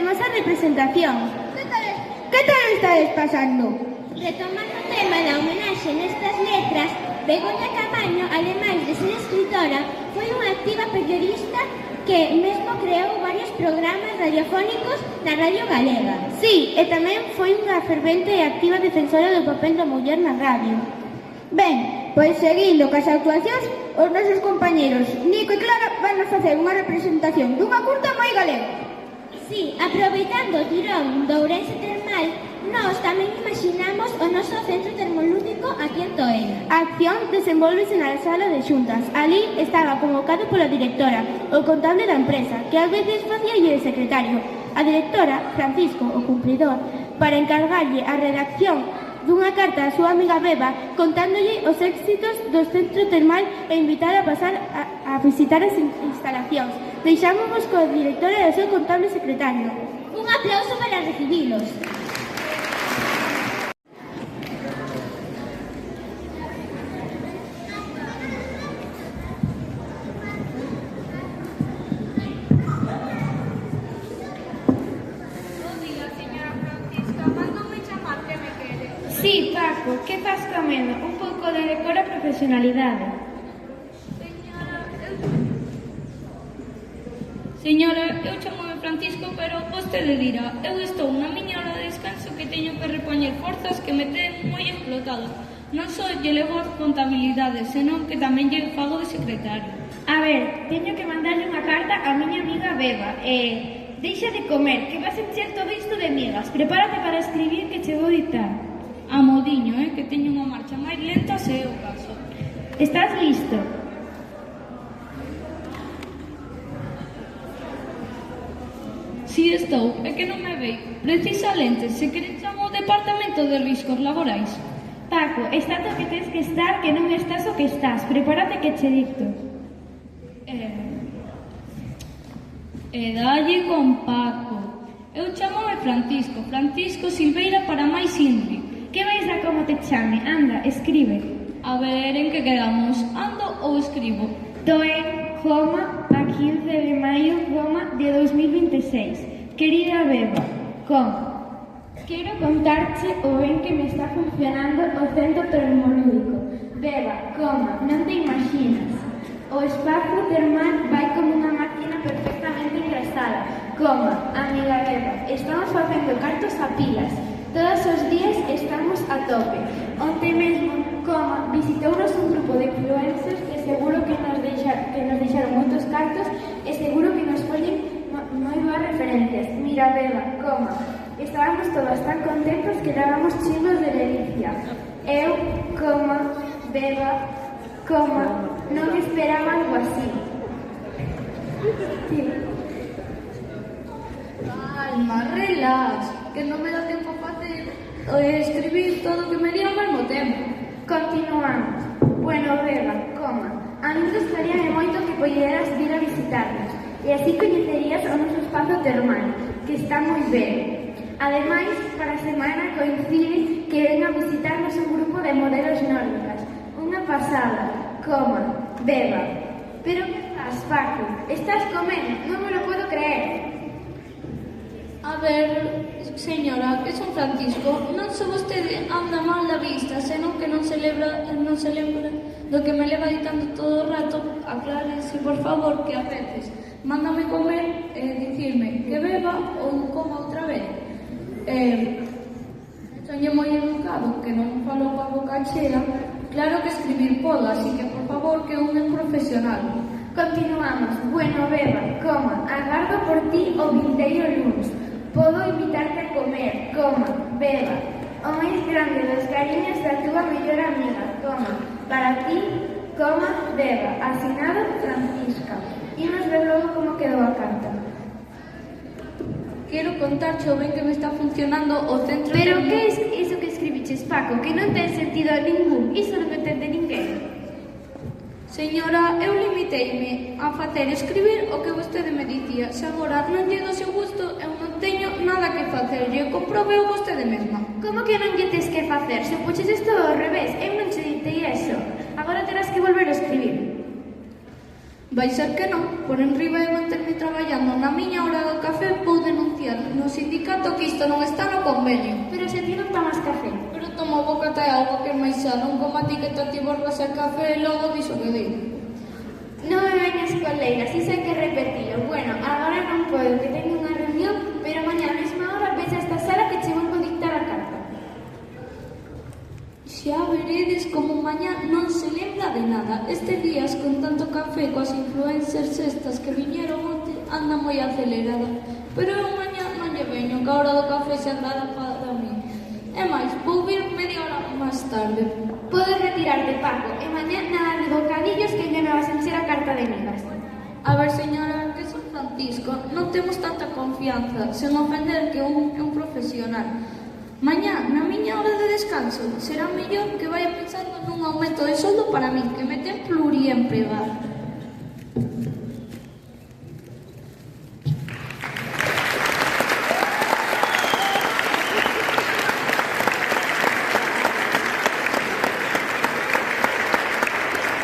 comezamos a representación. Que tal estades pasando? Retomando o tema da homenaxe nestas letras, Begoña Camaño, ademais de ser escritora, foi unha activa periodista que mesmo creou varios programas radiofónicos na Radio Galega. Sí, e tamén foi unha fervente e activa defensora do papel da muller na radio. Ben, pois seguindo cas actuacións, os nosos compañeros Nico e Clara van a facer unha representación dunha curta moi galega. Sí, aproveitando o tirón do Ourense Termal, nós tamén imaginamos o noso centro termolúdico aquí en Toena. A acción desenvolvese na sala de xuntas. Ali estaba convocado pola directora, o contable da empresa, que ás veces facía de secretario. A directora, Francisco, o cumpridor, para encargarlle a redacción dunha carta á súa amiga Beba contándolle os éxitos do centro termal e invitar a pasar a visitar as instalacións. Deixámonos coa directora e o seu contable secretario. Un aplauso para recibilos. Sí, Paco, que faz comendo? Un pouco de decora profesionalidade. Señora, eu chamome Francisco, pero vostede dirá, eu estou na miña hora de descanso que teño que repoñer forzas que me ten moi explotado. Non só lle levo as contabilidades, senón que tamén lle fago de secretario. A ver, teño que mandarlle unha carta á miña amiga Beba e... Deixa de comer, que vas encher todo isto de migas. Prepárate para escribir que che vou ditar. A modiño, que teño unha marcha máis lenta se é o caso. Estás listo? Si estou, é que non me vei. Precisamente, se queren chamo o Departamento de Riscos Laborais. Paco, estás o que tens que estar, que non estás o que estás. Prepárate que che dicto. Dalle con Paco. Eu chamome Francisco, Francisco Silveira para máis Inri. Que vais a como te chame? Anda, escribe. A ver, en que quedamos? Ando ou escribo? Toen, coma, a 15 de maio, coma, de 2026. Querida Beba, quero contarche o ben que me está funcionando o centro termolúdico. Beba, non te imaginas. O espazo termal vai como unha máquina perfectamente engrasada. Amiga Beba, estamos facendo cartos a pilas. Todos os días estamos a tope. Onte mesmo, visitounos un grupo de influencers que seguro que nos deixaron moitos cartos e seguro que nos follen moi boas referencias. Mira, Beba, estábamos todos tan contentos que dábamos chingos de delicia. Eu, Beba, non esperaba algo así. Sí. Calma, relax, que non me dá tempo a facer escribir todo o que me di ao mesmo tempo. Continuamos. Bueno, Beba, a mí gustaríame moito que poderas vir a visitarnos e así coñecerías o noso espazo termal, que está moi ben. Ademais, para a semana coincide que ven a visitarnos un grupo de modelos nórdicas. Unha pasada, Beba. Pero que estás, Paco? Estás comendo? Non me lo puedo creer. A ver, señora, que son Francisco, non só vostede anda mal da vista, senón que non se lembra do que me leva ditando todo o rato. Aclárense, por favor, que a veces mándame comer e dicirme que beba ou coma outra vez. Soñe moi educado, que non falo coa boca chea. Claro que escribir podo, así que, por favor, que un é profesional. Continuamos. Bueno, Beba, agardo por ti o vindeiro luns. Podo invitarte a comer, Beba. O máis grande dos cariños da túa mellor amiga, para ti, Beba. Asinado, Francisca. Imos ver logo como quedou a carta. Quero contarche o ben que me está funcionando o centro... Pero que é iso que escribiches, Paco? Que non ten sentido ningún. Iso non entende ninguén. Señora, eu limiteime a facer escribir o que vostede me dicía. Se agora non lle do seu gusto, eu non teño nada que facer. Lle comprobeo vostede mesma. Como que non lle tes que facer? Se puxes isto ao revés, eu non che ditei eso. Agora terás que volver a escribir. Vai ser que non, por enriba de manterme traballando na miña hora do café, vou denunciar no sindicato que isto non está no convenio. Pero se ti non tomas café. Pero tomo bocata de auga que é máis xa, non como a ti que te borras el café e logo dixo que digo. Non me veñas con leiras, iso hai que repetilo. Bueno, agora non podo, que teño unha reunión, pero mañá a mesma hora ves a esta sala que che volvo dictar a carta. Xa veredes como mañá non se lembra de nada. Estes días, con tanto café coas influencers estas que viñeron onte, anda moi acelerada. Pero eu mañá non lle veño, que a hora do café xa andará para mí. E máis, vou vir media hora máis tarde. Podes retirarte, Paco, e mañá nada de bocadillos que me vas a encher a carta de migas. A ver, señora, que son Francisco, non temos tanta confianza, sen ofender que un é un profesional. Mañá, na miña hora de descanso, será mellor que vaya pensando nun aumento de soldo para min, que me ten pluriempregada.